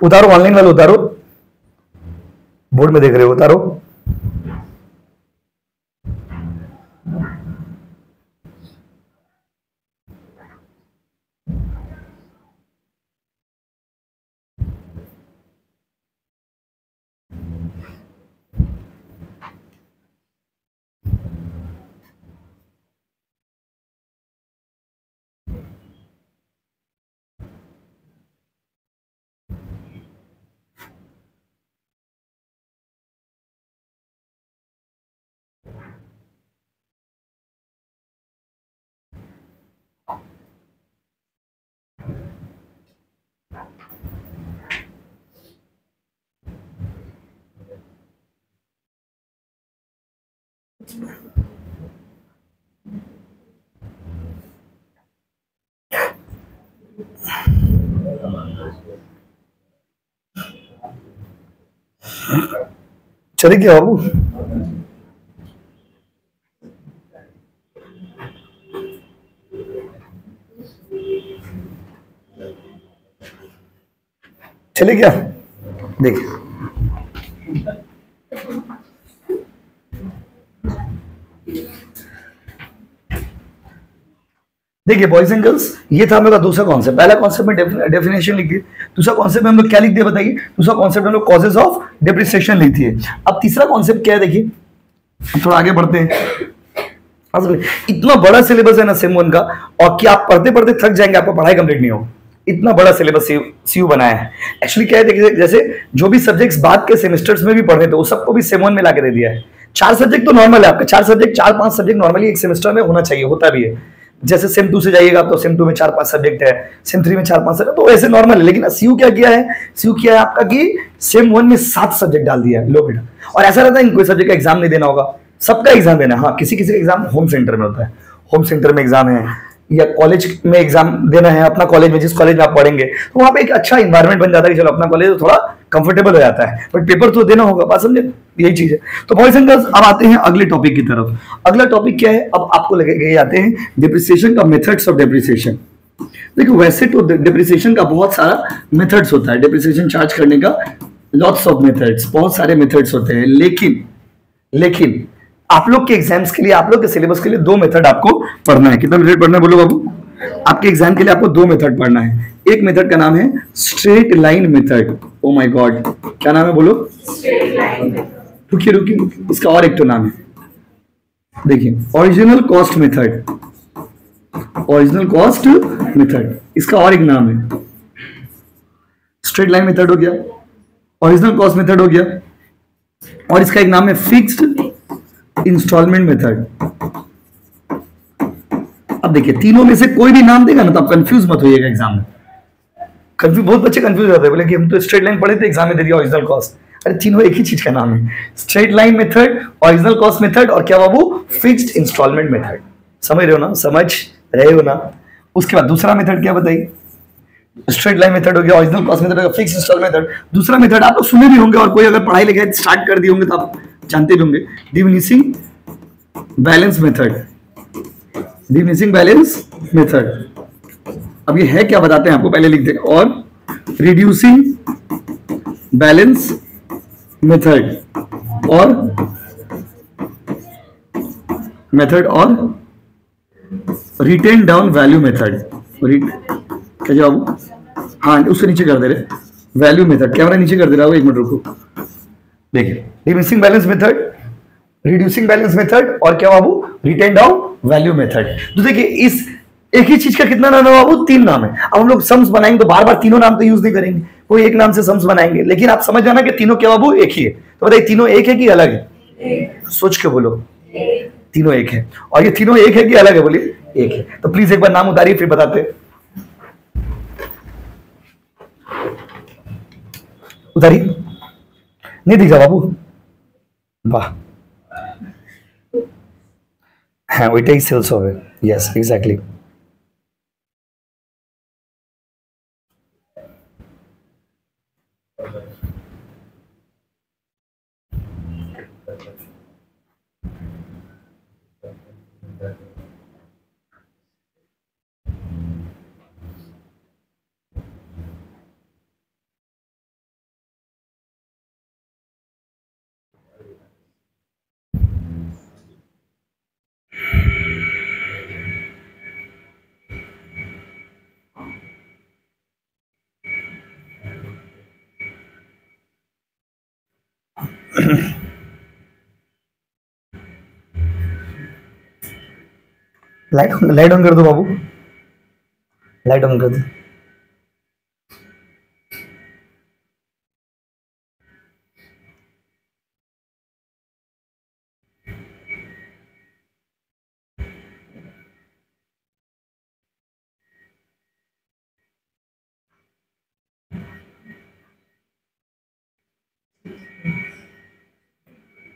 उतारो, ऑनलाइन वाले उतारो, बोर्ड में देख रहे हो उतारो। चले क्या बाबू? चले क्या? देखिए देखिए बॉयज एंड गर्ल्स, ये था मेरा दूसरा कॉन्सेप्ट। पहला कॉन्सेप्ट में डेफिनेशन लिख दी, दूसरा कॉन्सेप्ट में हम लोग क्या लिख दिए बताइए? दूसरा कॉन्सेप्ट में हम लोग कॉजेज ऑफ डिप्रिसिएशन लिख दिए। अब तीसरा कॉन्सेप्ट क्या है देखिए, थोड़ा आगे बढ़ते हैं। इतना बड़ा सिलेबस है ना सेम 1 का, और कि आप पढ़ते पढ़ते थक जाएंगे, आपको पढ़ाई कंप्लीट नहीं हो, इतना बड़ा सिलेबस सीयू बनाया है। एक्चुअली क्या है देखिए, जैसे जो भी सब्जेक्ट्स बाद के सेमेस्टर्स में भी पढ़े थे वो सबको भी सेम 1 में लाके दे दिया है। 4 सब्जेक्ट तो नॉर्मल है आपका, 4-5 सब्जेक्ट नॉर्मली एक सेमेस्टर में होना चाहिए, होता भी है। जैसे सेम 2 से जाइएगा तो सेम 2 में 4-5 सब्जेक्ट है, सेम 3 में 4-5 सब्जेक्ट, तो ऐसे नॉर्मल है। लेकिन सीयू क्या किया है, सीयू किया है आपका कि सेम 1 में 7 सब्जेक्ट डाल दिया है। लो बेटा, और ऐसा रहता है कोई सब्जेक्ट का एग्जाम नहीं देना होगा, सबका एग्जाम देना है। हाँ, किसी किसी का एग्जाम होम सेंटर में होता है, होम सेंटर में एग्जाम है, या कॉलेज में एग्जाम देना है अपना कॉलेज में, जिस कॉलेज में आप पढ़ेंगे, तो वहां पे एक अच्छा इन्वायरमेंट बन जाता है कि चलो अपना कॉलेज तो थोड़ा कंफर्टेबल हो जाता है, बट पेपर तो देना होगा, बात समझे, यही चीज है। तो बॉयज एंड गर्ल्स, अब आते हैं अगले टॉपिक की तरफ। अगला टॉपिक क्या है, अब आपको लगेगा आते हैं डिप्रिसिएशन का मेथड्स ऑफ डिप्रिसिएशन। देखो वैसे तो डिप्रिसिएशन का बहुत सारा मेथड्स होता है, डिप्रिसिएशन चार्ज करने का लॉट्स ऑफ मेथड्स, बहुत सारे मेथड्स होते हैं, लेकिन आप लोग के एग्जाम्स के लिए, आप लोग के सिलेबस के लिए 2 मेथड आपको पढ़ना है। कितना मेथड पढ़ना है बोलो बाबू? आपके एग्जाम के लिए आपको 2 मेथड पढ़ना है। एक मेथड का नाम है straight line method. Oh my God, क्या नाम है बोलो? Straight line. रुकिए, इसका और एक तो नाम है, देखिए, original cost method. Original cost method, इसका और एक नाम है। स्ट्रेट लाइन मेथड हो गया, ओरिजिनल कॉस्ट मेथड हो गया, और इसका एक नाम है फिक्स्ड इंस्टॉलमेंट मेथड। अब देखिए, तीनों में से कोई भी नाम देगा ना तो आप कंफ्यूज मत होइएगा एग्जाम में। बहुत बच्चे कंफ्यूज होते हैं, बोले कि हम तो स्ट्रेट लाइन पढ़े थे, एग्जाम में दे दिया ओरिजिनल कॉस्ट। अरे तीनों एक ही चीज का नाम है, straight line method, original cost method, और क्या बाबू? Fixed instalment method. समझ रहे हो ना? समझ रहे हो ना? उसके बाद दूसरा मेथड क्या बताइए? स्ट्रेट लाइन मेथड हो गया, ओरिजिनल कॉस्ट मेथड हो गया, फिक्स्ड इंस्टॉलमेंट मेथड। दूसरा मेथड आप लोग सुने भी होंगे, और कोई अगर पढ़ाई लिखाई स्टार्ट कर दिए होंगे तो आप जानते भी होंगे, diminishing balance method. Diminishing balance method, अब ये है क्या बताते हैं आपको, पहले लिख दें। और रिड्यूसिंग बैलेंस मेथड और रिटेन डाउन वैल्यू मेथड। क्या जवाब? हाँ, उसके नीचे कर दे रहे वैल्यू मेथड। कैमरा नीचे कर दे रहा हूँ, एक मिनट रुको। देखिए, रिड्यूसिंग बैलेंस मेथड और क्या बाबू, रिटेन डाउन वैल्यू मेथड। तो देखिए, इस एक ही चीज का कितना नाम है बाबू? 3 नाम है। अब हम लोग सम्स बनाएंगे तो बार बार तीनों नाम तो यूज नहीं करेंगे, कोई एक नाम से सम्स बनाएंगे, लेकिन आप समझ जाना कि तीनों क्या बाबू एक ही है। तो बताइए, तीनों एक है कि अलग है? सोच के बोलो। तीनों एक है। और ये तीनों एक है कि अलग है? बोलिए एक है। तो प्लीज एक बार नाम उतारिए, फिर बताते हैं। उतारिए। नहीं दिखा बाबू? वाह, हाँ, ওইটাই সেলস হবে। Yes, exactly. लाइट ऑन कर दो बाबू, लाइट ऑन कर दो।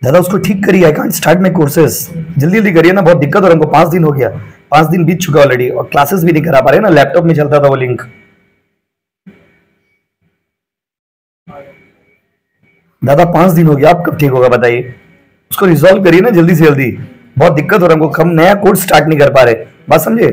दादा उसको ठीक करिए, I can't start my courses. जल्दी जल्दी करिए ना, बहुत दिक्कत हो रहा है हमको। 5 दिन हो गया, 5 दिन बीत चुका ऑलरेडी, और क्लासेस भी नहीं करा पा रहे ना, लैपटॉप में चलता था वो लिंक। दादा 5 दिन हो गया, आप कब ठीक होगा बताइए? उसको रिजॉल्व करिए ना जल्दी से जल्दी, बहुत दिक्कत हो रहा है हमको। हम नया कोर्स स्टार्ट नहीं कर पा रहे, बात समझे?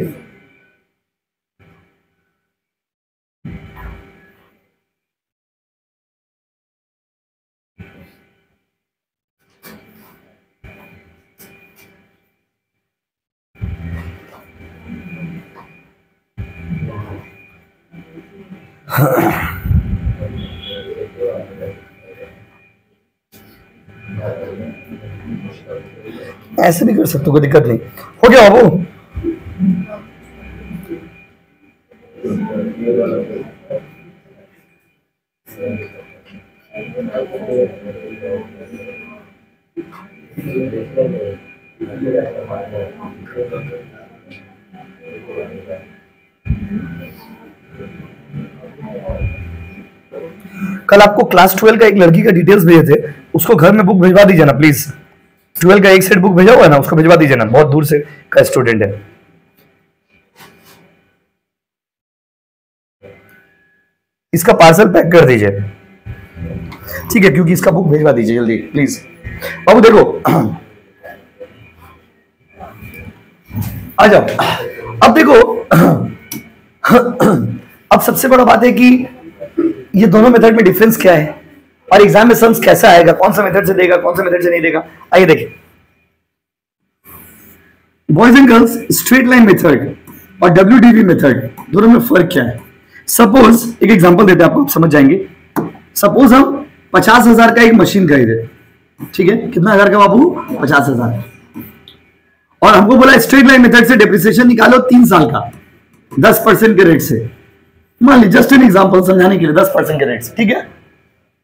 ऐसे भी कर सकते हो, कोई दिक्कत नहीं। हो गया बाबू? कल आपको क्लास 12 का एक लड़की का डिटेल्स भेजे थे, उसको घर में बुक भिजवा दीजिए ना प्लीज। 12 का एक सेट बुक भेजा हुआ है ना, उसको भिजवा दीजिए ना, बहुत दूर से का स्टूडेंट है। इसका पार्सल पैक कर दीजिए, ठीक है, क्योंकि इसका बुक भिजवा दीजिए जल्दी प्लीज। बाबू देखो, आ जाओ। अब देखो, अब सबसे बड़ा बात है कि ये दोनों मेथड में डिफरेंस क्या है, और एग्जाम में सम्स कैसा आएगा, कौन सा मेथड से देगा, कौन सा मेथड से नहीं देगा। आइए देखिए, boys and girls, straight line method और WDV मेथड दोनों में फर्क क्या है? सपोज एक एग्जांपल देते हैं आपको, आप समझ जाएंगे। सपोज हम 50,000 का एक मशीन खरीदे, ठीक है, कितना हजार का बाबू? 50,000। और हमको बोला स्ट्रेट लाइन मेथड से डेप्रिसिएशन निकालो 3 साल का 10% के रेट से। मान लीजिए, जस्ट एन एग्जांपल समझाने के लिए, 10% के रेट से, ठीक है।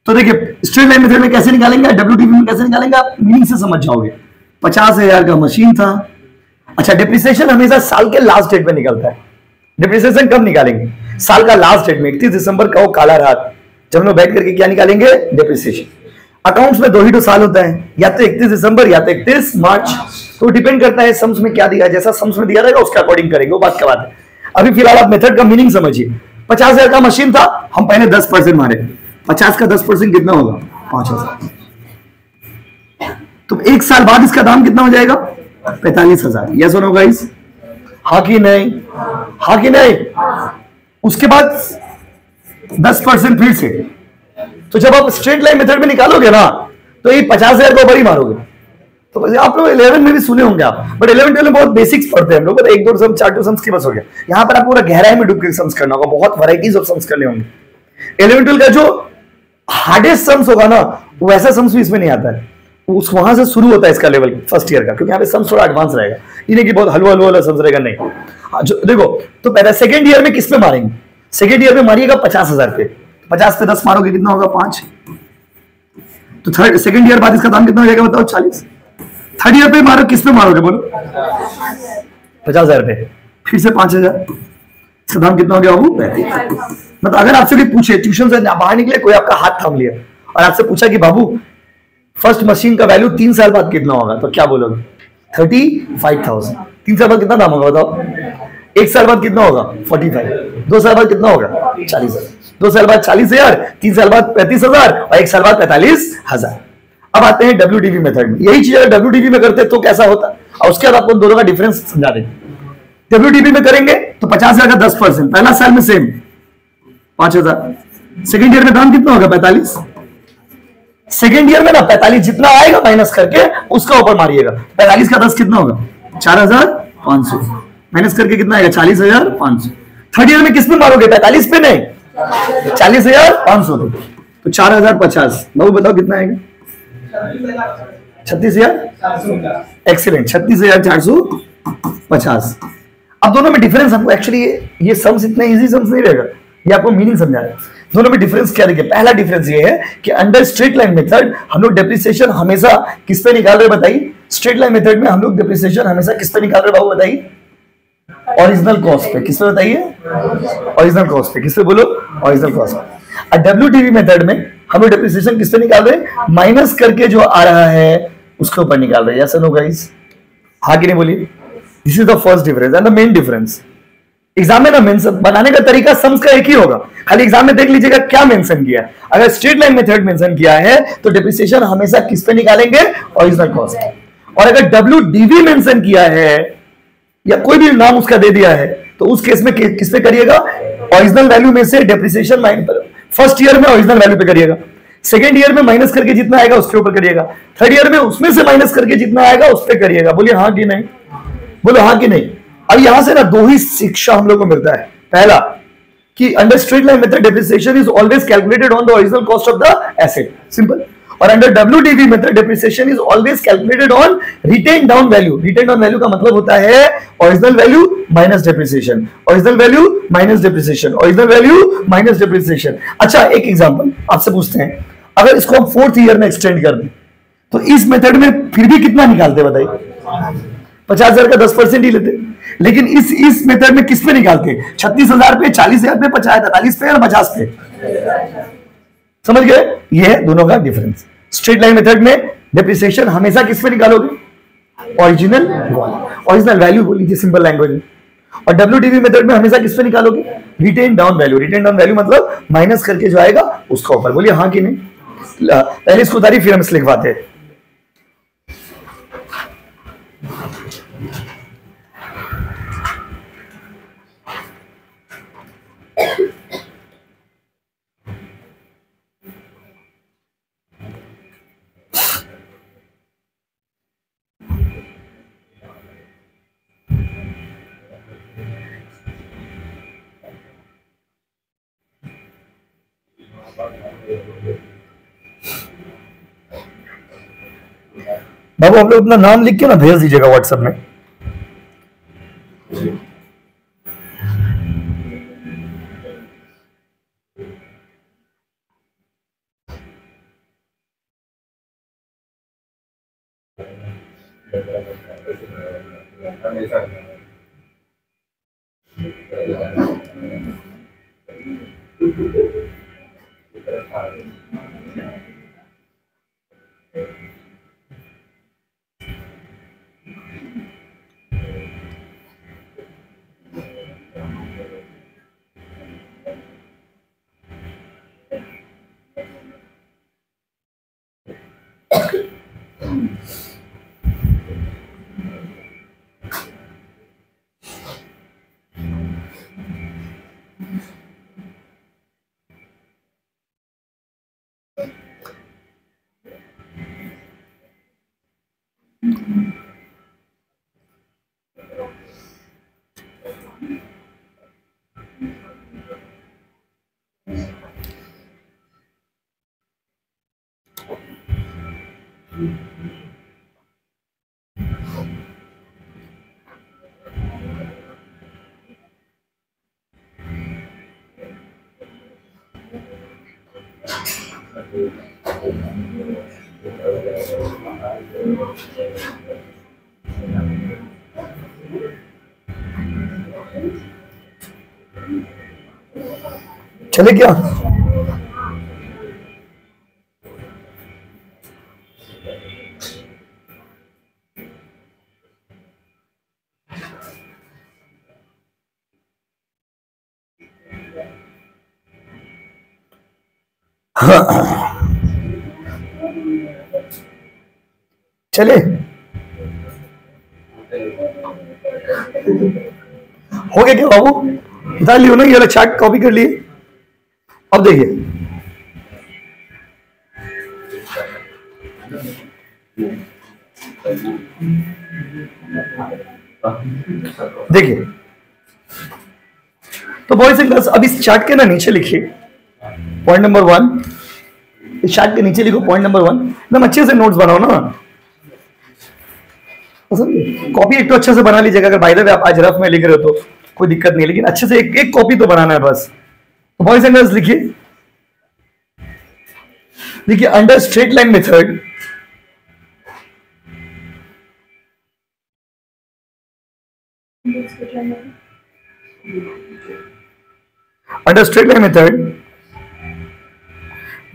तो देखिए, स्ट्रेट लाइन मेथड में कैसे निकालेंगे, WDV में कैसे निकालेंगे, आप मीनिंग से समझ जाओगे। 50,000 का मशीन था। अच्छा, डेप्रिसिएशन हमेशा साल के लास्ट डेट में निकलता है। डेप्रिसिएशन कब निकालेंगे? साल का लास्ट डेट में, 31 दिसंबर का वो काला रात, जब हम लोग बैठ करके क्या निकालेंगे? डेप्रिसिएशन। अकाउंट्स में 2 ही तो साल होता है, या तो 31 दिसंबर या तो 31 मार्च। तो डिपेंड करता है सम्स में क्या दिया, जैसा सम्स में दिया रहेगा उसके अकॉर्डिंग करेंगे, वो बात क्या बात है। अभी फिलहाल आप मेथड का मीनिंग समझिए। 50,000 का मशीन था, हम पहले 10% मारे, 50 का 10% कितना होगा? 5,000। तो 1 साल बाद इसका दाम कितना हो जाएगा? 45,000। यस और नो गाइस? हाँ कि नहीं? हाँ कि नहीं? उसके बाद 10% फिर से। तो जब आप स्ट्रेट लाइन मेथड में निकालोगे ना तो ये 50,000 को ऊपर ही मारोगे। तो आप लोग 11 में भी सुने होंगे आप, बट 11 में बहुत बेसिक्स पढ़ते हैं हम लोग, 1 2 सम 4 2 सम्स की बस हो गया। यहाँ पर आपको पूरा गहराई में डूब के सम्स करना होगा, बहुत वैरायटीज ऑफ सम्स करने होंगे। 11 का जो हार्डेस्ट सम्स होगा ना वो ऐसा सम्स भी इसमें नहीं आता है, उस वहां से शुरू होता है इसका लेवल फर्स्ट ईयर का, क्योंकि यहाँ पे सम्स थोड़ा एडवांस रहेगा, इन्हें की बहुत हलवा हलवा वाला सम्स रहेगा नहीं। जो देखो तो पहले सेकंड ईयर में किस पे मारेंगे, सेकंड ईयर में मारिएगा 50,000 पे, 50 पे 10 मारोगे कितना होगा 5। तो थर्ड सेकंड ईयर बाद इसका दाम कितना हो जाएगा बताओ 40। थर्ड ईयर पे मारो किस पे मारोगे बोलो 50,000 पे, फिर से 5,000, इसका दाम कितना हो गया वो 35। मतलब अगर आपसे कोई पूछे ट्यूशन से बाहर निकले, कोई आपका हाथ थाम लिया और आपसे पूछा कि बाबू फर्स्ट मशीन का वैल्यू 3 साल बाद कितना होगा, तो क्या बोलोगे 35,000। 3 साल बाद कितना दाम होगा बताओ, 1 साल बाद कितना होगा 45, 2 साल बाद कितना होगा 40,000, 2 साल बाद 40,000, 3 साल बाद 35,000 और 1 साल बाद 45,000। अब आते हैं डब्ल्यूटीवी मेथड में। यही चीज अगर डब्ल्यूटीवी में करते तो कैसा होता, और उसके बाद आपको दोनों का डिफरेंस समझा देंगे। डब्ल्यूटीवी में करेंगे तो 50,000 का 10%, पहला साल में सेम 5,000, सेकेंड ईयर में दाम कितना होगा 45। सेकेंड ईयर में ना 45 जितना आएगा माइनस करके उसका ऊपर मारिएगा, 45 का 10 कितना होगा 4,500, माइनस करके कितना आएगा 40,500। थर्ड ईयर में किस पे मारोगे 45 पे नहीं 40,500 पे, तो 4,050। बाबू बताओ कितना आएगा 36,000, एक्सीलेंट 36,450। अब दोनों में डिफरेंस हमको एक्चुअली ये सम्स इतने इजी सम्स नहीं रहेगा, ये आपको मीनिंग समझा रहा है। दोनों में डिफरेंस क्या देखिए, पहला डिफरेंस ये है कि अंडर स्ट्रेट लाइन मेथड हम लोग डेप्रिसिएशन हमेशा किस पे निकाल रहे बताइए, स्ट्रेट लाइन मेथड में हम लोग डेप्रिसिएशन हमेशा किस पे निकाल रहे बाबू बताइए, ओरिजिनल कॉस्ट पे। किस पे बताइए, ओरिजिनल कॉस्ट पे। किस पे बोलो, ओरिजिनल कॉस्ट पे। डब्ल्यूटीवी मेथड में हम लोग डेप्रिसिएशन किस पे निकाल रहे हैं, माइनस करके जो आ रहा है उसके ऊपर निकाल रहे हैं। यस नो गाइस, हाँ कि नहीं बोलिए। This is the first difference and the main difference. Exam में ना मेंशन बनाने का तरीका सम्स का एक ही होगा, खाली एग्जाम में देख लीजिएगा क्या मेंशन किया है। अगर स्ट्रेट लाइन मेथड मेंशन किया है तो डेप्रिसिएशन हमेशा किस पे निकालेंगे, ओरिजिनल कॉस्ट। और अगर डब्ल्यूडीवी मेंशन किया है या कोई भी नाम उसका दे दिया है तो उस केस में किस पे करिएगा, ओरिजिनल वैल्यू में से डेप्रिसिएशन फर्स्ट ईयर में ओरिजिनल वैल्यू पे करिएगा, सेकेंड ईयर में माइनस करके जितना आएगा उसके ऊपर करिएगा, थर्ड ईयर में उसमें से माइनस करके जितना आएगा उस पर करिएगा। बोलिए हाँ कि नहीं, बोलो हाँ कि नहीं। अब यहां से ना दो ही शिक्षा हम लोग को मिलता है। पहला कि under straight line method depreciation is always calculated on the original cost of the asset, simple. और under WDV method depreciation is always calculated on retain down value. Written down value का मतलब होता है original value minus depreciation, original value minus depreciation, original value minus depreciation. अच्छा एक example आपसे पूछते हैं, अगर इसको हम 4th ईयर में एक्सटेंड कर दें तो इस मेथड में फिर भी कितना निकालते बताइए, 50,000 का 10% ही लेते, लेकिन इस मेथड में किस पे निकालते, 36,000 पे, 40,000 पे, 45 पे या 50 पे। समझ गए, ये है दोनों का डिफरेंस। स्ट्रेट लाइन मेथड में डेप्रिसिएशन हमेशा किस पे निकालोगे, ओरिजिनल वैल्यू बोल लीजिए सिंपल लैंग्वेज में। और डब्ल्यूडीवी मेथड में हमेशा किस पे निकालोगे, written down value. Written down value मतलब माइनस करके जो आएगा उसका ऊपर। बोलिए हाँ कि नहीं। पहले इसको उतारिए फिर हम इसे लिखवाते हैं। बाबू आप लोग अपना नाम लिख के ना भेज दीजिएगा व्हाट्सएप में। चले क्या? चले हो गया क्या बाबू? बता लियो ना, ये वाला चार्ट कॉपी कर लिए। अब देखिए, देखिए तो बॉयज एंड गर्ल्स, अब इस चार्ट के ना नीचे लिखिए पॉइंट नंबर 1। इस चार्ट के नीचे लिखो पॉइंट नंबर 1। एकदम अच्छे से नोट्स बनाओ ना, कॉपी एक तो अच्छे से बना लीजिएगा। अगर बाय द वे आप आज रफ में लिख रहे हो तो कोई दिक्कत नहीं, लेकिन अच्छे से एक कॉपी तो बनाना है बस। तो बॉयज एंड गर्ल्स लिखिए, देखिए under straight line method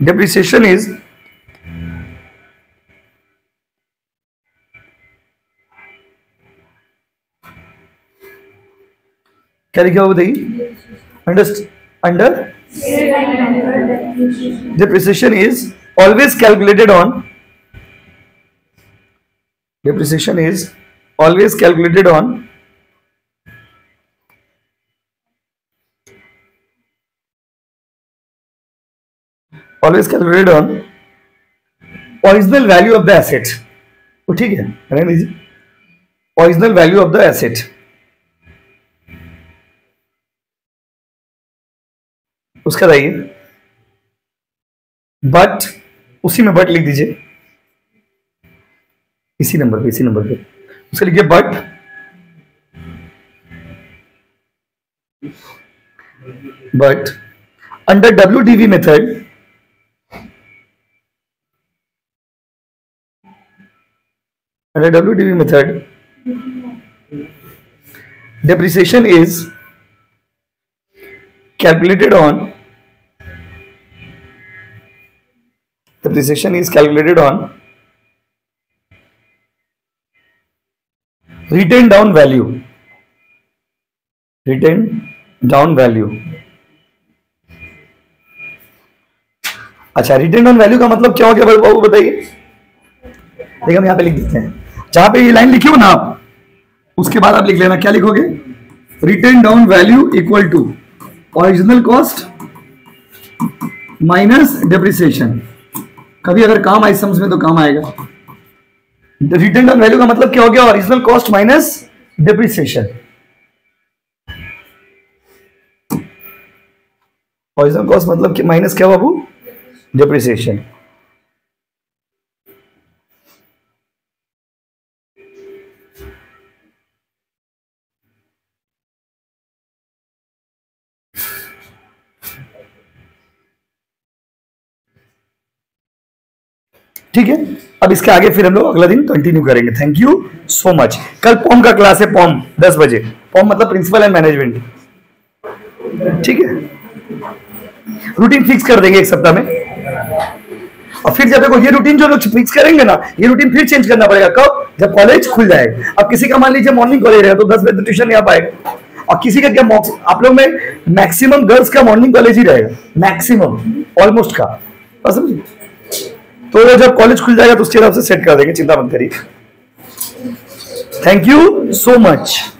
depreciation is क्या लिखा हुआ बताइए? Under depreciation is always calculated on original value of the asset। वो ठीक है, रहने दीजिए। original value of the asset, उसका बताइए। बट उसी में बट लिख दीजिए, इसी नंबर पे उसका लिखिए but under WDV method depreciation is calculated on written down value। अच्छा, रिटर्न डाउन वैल्यू का मतलब क्या हो गया बाबू बताइए? देखिए हम यहाँ पे लिख देते हैं, जहां पे ये लाइन लिखी हो ना आप, उसके बाद आप लिख लेना, क्या लिखोगे? Return down value equal to original cost minus depreciation. कभी अगर काम आए सम्स में तो काम आएगा। रिटर्न डाउन वैल्यू का मतलब क्या हो गया? Original cost minus depreciation. Original cost मतलब माइनस क्या बाबू? डेप्रिसिएशन। ठीक है, अब इसके आगे फिर हम लोग अगला दिन कंटिन्यू करेंगे। Thank you so much. कल पॉम का क्लास है, पॉम 10 बजे। पॉम मतलब प्रिंसिपल एंड मैनेजमेंट। ठीक है, रूटीन फिक्स कर देंगे एक सप्ताह में, और फिर जब देखो ये रूटीन जो लोग फिक्स करेंगे ना, ये रूटीन फिर चेंज करना पड़ेगा। कब? जब कॉलेज खुल जाएगा। अब किसी का मान लीजिए मॉर्निंग कॉलेज है तो 10 बजे तो ट्यूशन नहीं आ पाएगा, और किसी का क्या, आप लोग में मैक्सिमम गर्ल्स का मॉर्निंग कॉलेज ही रहेगा, मैक्सिमम ऑलमोस्ट का। समझिए, तो जब कॉलेज खुल जाएगा तो उसके हिसाब से सेट कर देंगे, चिंता मत करिए। Thank you so much.